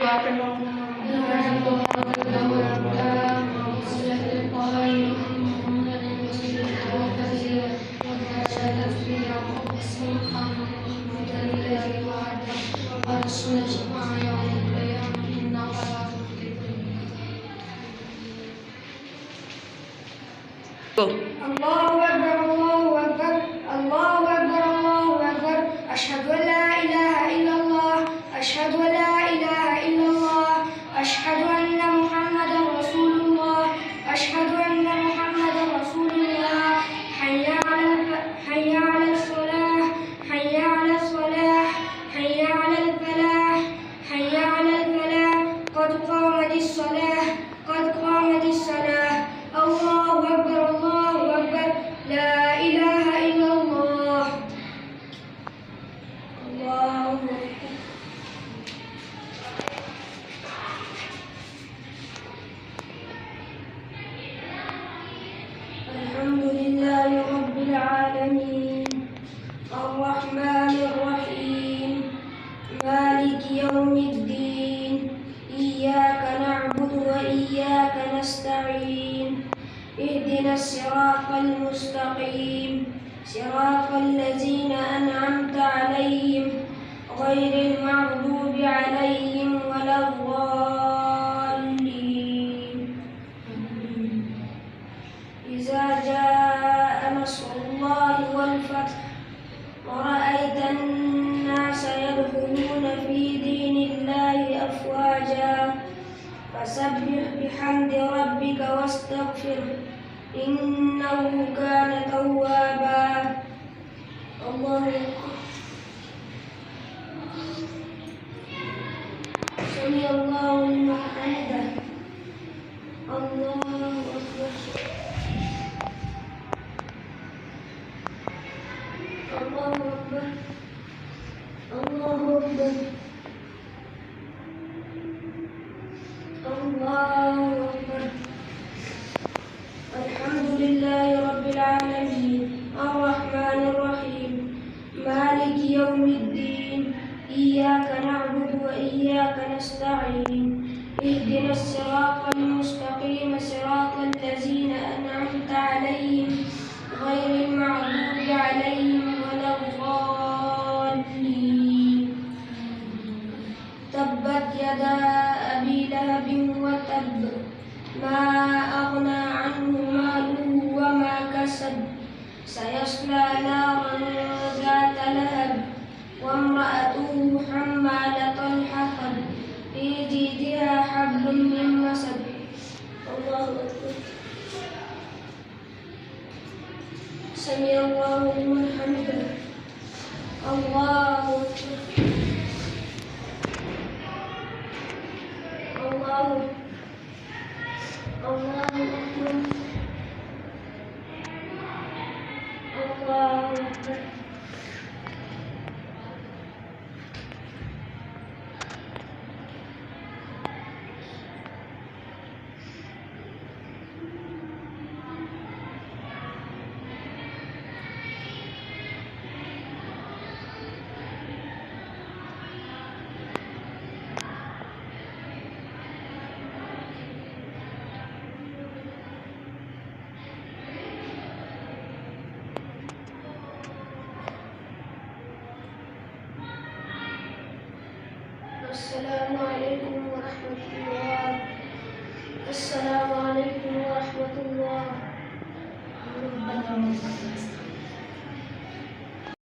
الله أكبر الله أكبر الله أكبر الله أكبر أشهد أن لا إله إلا الله أشهد أن لا إله إلا الله أشهد أن محمدا رسول الله أشهد أن محمدا رسول الله حي على الصلاة حي على الصلاة حي على الفلاح حي على الفلاح قد قامت الصلاة قد قامت الصلاة الله أكبر الله أكبر لا إله إلا الله الله أكبر. الحمد لله رب العالمين الرحمن الرحيم مالك يوم الدين إياك نعبد وإياك نستعين اهدنا الصراط المستقيم صراط الذين أنعمت عليهم غير المغضوب عليهم ولا الضالين. إذا جاء نصر الله والفتح ورأيت الناس يدخلون في دين الله أفواجا فسبح بحمد ربك واستغفره إنه كان توابا. الله أكبر. سمع الله لمن حمده. الله أكبر. الله أكبر. الله أكبر. الله أكبر. الحمد لله رب العالمين الرحمن الرحيم مالك يوم الدين إياك نعبد وإياك نستعين اهدنا الصراط المستقيم صراط الذين أنعمت عليهم غير المغضوب عليهم ولا الضالين. تبت يدا أبي لهب وتب ما أغنى عنه ماله وما كسب سيصلى نارا ذات لهب وامرأته حمالة الحطب في جيدها حبل من مسد. الله أكبر. سمع الله لمن حمده. الله أكبر. الله الله أكبر. الله أكبر. السلام عليكم ورحمة الله. السلام عليكم ورحمة الله.